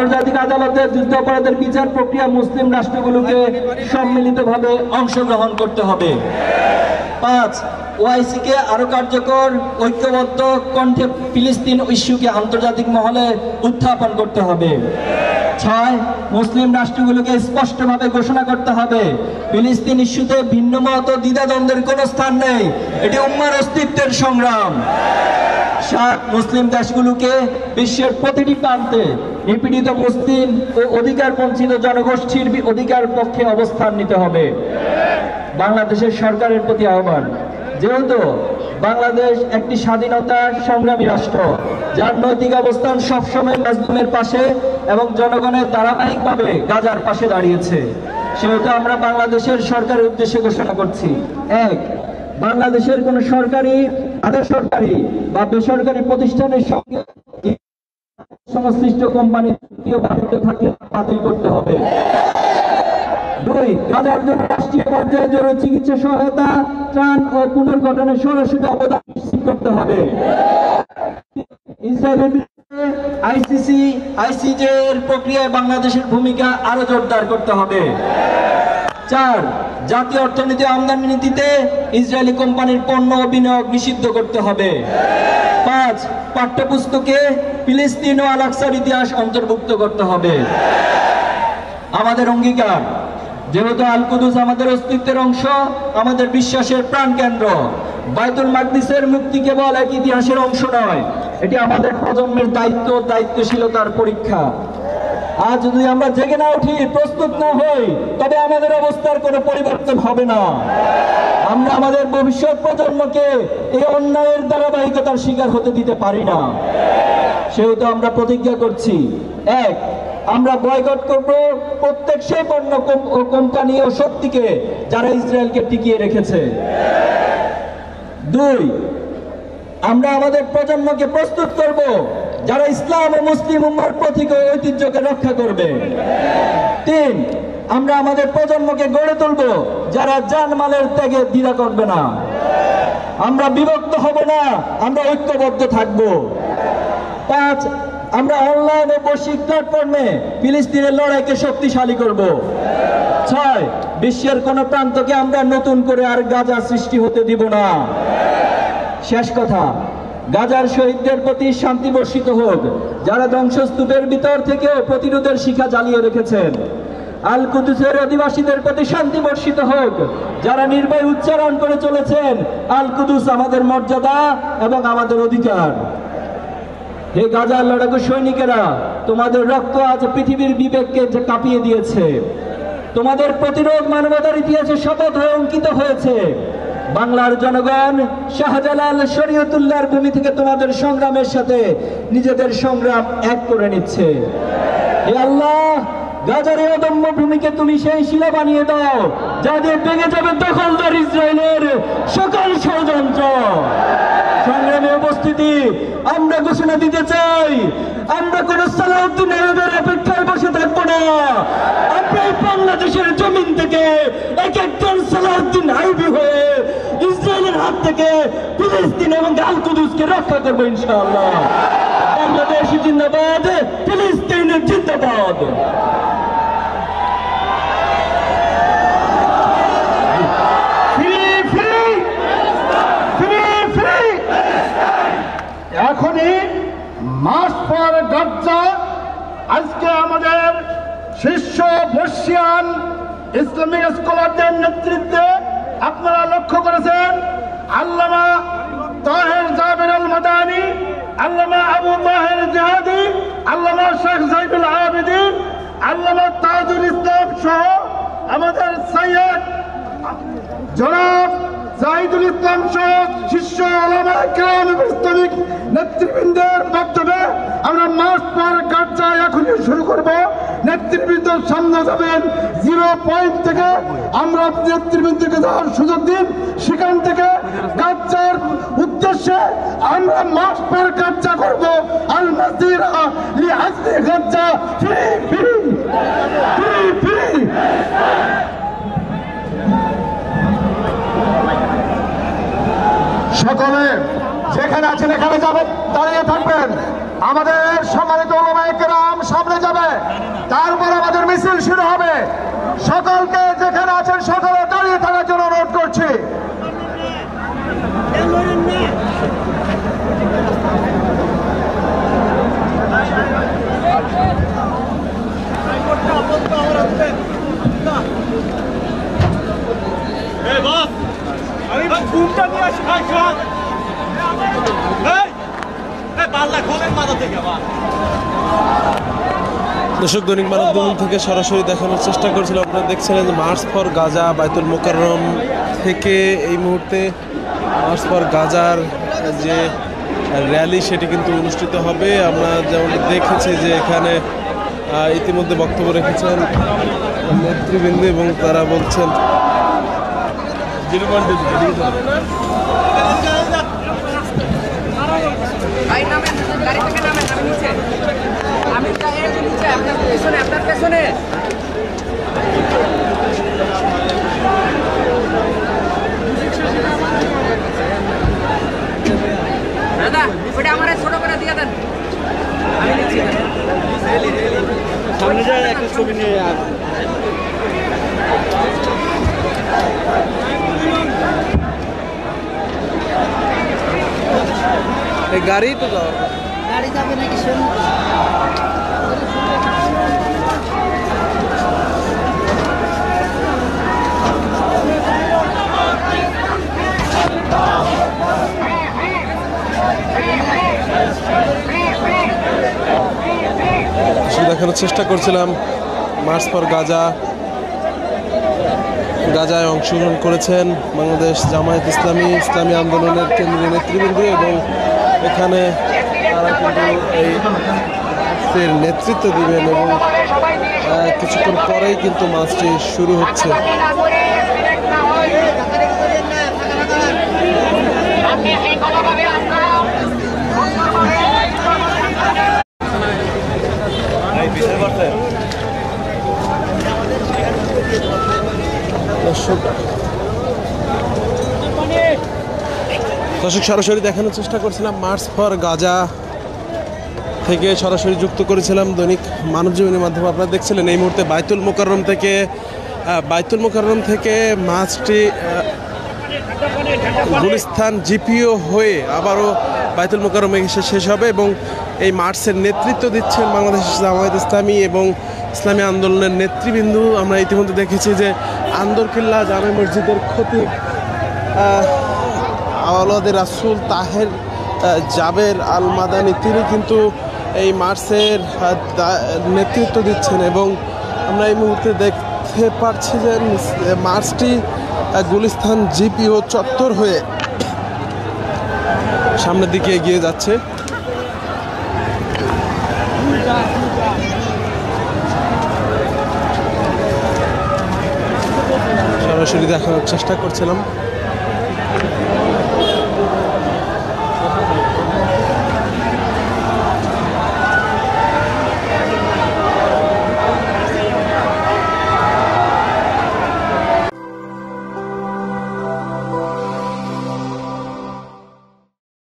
আন্তর্জাতিক আদালতে যুদ্ধাপরাধের বিচার প্রক্রিয়া মুসলিম রাষ্ট্রগুলোকে সম্মিলিতভাবে অংশগ্রহণ করতে হবে। 5. ওআইসিকে আরো কার্যকর ঐক্যবদ্ধ কণ্ঠে ফিলিস্তিন ইস্যুকে আন্তর্জাতিক মহলে উত্থাপন করতে হবে। 6. মুসলিম রাষ্ট্রগুলোকে স্পষ্টভাবে ঘোষণা করতে হবে ফিলিস্তিন ইস্যুতে ভিন্নমত ও দ্বিধাদ্বন্দ্বের কোনো স্থান নেই, এটি উম্মার অস্তিত্বের সংগ্রাম। 7. মুসলিম দেশগুলোকে বিশ্বের প্রতিটি প্রান্তে নিপীড়িত মুসলিম ও অধিকার বঞ্চিত জনগোষ্ঠীর অধিকার পক্ষে অবস্থান নিতে হবে। বাংলাদেশের সরকারের প্রতি আহ্বান, যেহেতু বাংলাদেশ একটি স্বাধীনতা সংগ্রামী রাষ্ট্র যার নৈতিক অবস্থান সবসময় মাজলুমের পাশে এবং জনগণের ধারাবাহিকভাবে গাজার পাশে দাঁড়িয়েছে, সেহেতু আমরা বাংলাদেশের সরকারের উদ্দেশ্যে ঘোষণা করছি: 1. বাংলাদেশের কোন সরকারি, আধা সরকারি বা বেসরকারি প্রতিষ্ঠানের সঙ্গে সংশ্লিষ্ট কোম্পানি থাকলে বাতিল করতে হবে। 2. গাজার জন্য রাষ্ট্রীয় পর্যায়ে জরুরি চিকিৎসা সহায়তা, ত্রাণ ও পুনর্গঠনের সরাসরি অবদান নিশ্চিত করতে হবে। ইসরায়েলের বিরুদ্ধে আইসিসি, আইসিজে এর প্রক্রিয়ায় বাংলাদেশের ভূমিকা আরো জোরদার করতে হবে। 4. জাতীয় অর্থনীতি আমদানি নীতিতে ইসরায়েলি কোম্পানির পণ্য ও বিনিয়োগ নিষিদ্ধ করতে হবে। 5. পাঠ্যপুস্তকে ফিলিস্তিন ও আল আকসার ইতিহাস অন্তর্ভুক্ত করতে হবে। আমাদের অঙ্গীকার, যেহেতু আল কুদুস আমাদের অস্তিত্বের অংশ, আমাদের বিশ্বাসের প্রাণকেন্দ্র, বাইতুল মাকদিসের মুক্তি কেবল এক ইতিহাসের অংশ নয়, এটি আমাদের প্রজন্মের দায়িত্ব, দায়িত্বশীলতার পরীক্ষা। আজ যদি আমরা জেগে না উঠি, প্রস্তুত না হই, তবে আমাদের অবস্থার কোনো পরিবর্তন হবে না। আমরা আমাদের ভবিষ্যৎ প্রজন্মকে এই অন্যায়ের ধারাবাহিকতার শিকার হতে দিতে পারি না। সেহেতু আমরা প্রতিজ্ঞা করছি: 1. আমরা বয়কট করব প্রত্যেক সেই পণ্য ও কোম্পানি ও শক্তিকে যারা ইসরায়েলকে টিকিয়ে রেখেছে। 2. আমরা আমাদের প্রজন্মকে প্রস্তুত করব যারা ইসলাম ও মুসলিম উম্মার প্রতীক ও ঐতিহ্যকে রক্ষা করবে। 3. আমরা আমাদের প্রজন্মকে গড়ে তুলব যারা জানমালের ত্যাগে দ্বিধা করবে না। আমরা বিভক্ত হব না, আমরা ঐক্যবদ্ধ থাকব। 5. আমরা অনলাইন ও বৈশ্বিক প্ল্যাটফর্মে ফিলিস্তিনের লড়াইকে শক্তিশালী করব। 6. বিশ্বের কোন প্রান্তকে আমরা নতুন করে আর গাজা সৃষ্টি হতে দিব না। শেষ কথা, গাজার শহীদদের প্রতি শান্তি বর্ষিত হোক, যারা ধ্বংসস্তূপের ভিতর থেকেও প্রতিরোধের শিখা জ্বালিয়ে রেখেছেন। আল কুদুসের অধিবাসীদের প্রতি শান্তি বর্ষিত হোক, যারা নির্ভয় উচ্চারণ করে চলেছেন আল কুদুস আমাদের মর্যাদা এবং আমাদের অধিকার। হে গাজার লড়াকু সৈনিকেরা, তোমাদের রক্ত আজ পৃথিবীর বিবেককে যে কাঁপিয়ে দিয়েছে। তোমাদের প্রতিরোধ মানবতার ইতিহাসে শপথ হয়ে অঙ্কিত হয়েছে। বাংলার জনগণ শাহজালাল শরীয়তুল্লাহর ভূমি থেকে তোমাদের সংগ্রামের সাথে নিজেদের সংগ্রাম এক করে নিচ্ছে। হে আল্লাহ, গাজার এই অদম্য ভূমিকে তুমি সেই শিলা বানিয়ে দাও যা দিয়ে ভেঙে যাবে দখলদার ইসরায়েলের সকল ষড়যন্ত্র। সংগ্রামে উপস্থিতি, আমরা ঘোষণা দিতে চাই, আমরা কোন সালাউদ্দিন আইয়ুবের অপেক্ষায় বসে থাকবো না। আমরা বাংলাদেশের জমিন থেকে এক একজন সালাউদ্দিন আইয়ুবী হয়ে ইসরায়েলের হাত থেকে ফিলিস্তিন এবং আল কুদুসকে রক্ষা করবো ইনশাআল্লাহ। বাংলাদেশ জিন্দাবাদ, ফিলিস্তিন জিন্দাবাদ। এখনই মার্চ ফর গাজা, আজকে আমাদের শীর্ষ বর্ষিয়ান ইসলামিক স্কলারদের নেতৃত্বে আপনারা লক্ষ্য করেছেন আল্লামা তাহের জাবের আল মাদানী, আল্লামা আবু তাহের জিহাদি, আল্লামা শেখ জাইদুল আবেদিন, আল্লামা তাজুল ইসলাম সহ আমাদের সৈয়দ জনাব জাহিদুল ইসলাম সহ শীর্ষ ওলামা কিরাম এবং ইসলামিক নেতৃবৃন্দের মাধ্যমে আমরা মার্চ ফর গাজা এখনই শুরু করব। নেতৃবৃন্দ সামনে যাবেন 0 পয়েন্ট থেকে, আমরা নেতৃবৃন্দকে যাওয়ার সুযোগ দিন। সেখান থেকে গাজার উদ্দেশ্যে আমরা মার্চ ফর গাজা করব। আল মাসিরা লিআজলি Gaza, free free free free. সকলে যেখানে আছেন এখানে যাবেন, দাঁড়িয়ে থাকবেন। আমাদের সম্মানিত ওলামায়ে কেরাম সামনে যাবে। মিছিল শুরু হবে। সকলকে যেখানে আছেন সকলে দাঁড়িয়ে থাকার জন্য অনুরোধ করছি। দর্শক, দৈনিক মানববন্ধন থেকে সরাসরি দেখানোর চেষ্টা করছিলাম। আপনারা দেখছিলেন মার্চ ফর গাজা বাইতুল মোকাররম থেকে এই মুহূর্তে মার্চ ফর গাজার যে র্যালি সেটি কিন্তু অনুষ্ঠিত হবে। আমরা যেমন দেখেছি যে এখানে ইতিমধ্যে বক্তব্য রেখেছেন নেতৃবৃন্দ এবং তারা বলছেন আপনার পেছনে দাদা ওটা আমার ছোট করে দিয়ে দেন, আমি নিচ্ছি। সামনে যায় একটা ছবি নিয়ে গাড়ি তো গাড়ি যাবে নাকি শুন। দেখানোর চেষ্টা করছিলাম মার্চ ফর গাজায় অংশগ্রহণ করেছেন বাংলাদেশ জামায়াত ইসলামী আন্দোলনের কেন্দ্রীয় নেতৃবৃন্দ এবং এখানে তারা কিন্তু এই মার্চের নেতৃত্ব দিবেন এবং কিছুক্ষণ পরেই কিন্তু মার্চটি শুরু হচ্ছে। দর্শক, সরাসরি দেখানোর চেষ্টা করছিলাম মার্চ ফর গাজা থেকে সরাসরি যুক্ত করেছিলাম দৈনিক মানবজীবনের মাধ্যমে। আপনারা দেখছিলেন এই মুহূর্তে বাইতুল মোকাররম থেকে মার্চটি গুলিস্তান জিপিও হয়ে আবারও বাইতুল মোকাররমে এসে শেষ হবে এবং এই মার্চের নেতৃত্ব দিচ্ছেন বাংলাদেশ জামায়াত ইসলামী এবং ইসলামী আন্দোলনের নেতৃবৃন্দ। আমরা ইতিমধ্যে দেখেছি যে আন্দরকিল্লা জামে মসজিদের খতিব আওলাদে রাসূল তাহের জাবের আল মাদানি তিনি কিন্তু এই মার্চের নেতৃত্ব দিচ্ছেন এবং আমরা এই মুহূর্তে দেখতে পাচ্ছি যে মার্চটি গুলিস্তান জিপিও চত্বর হয়ে সামনের দিকে এগিয়ে যাচ্ছে। সরাসরি দেখানোর চেষ্টা করছিলাম।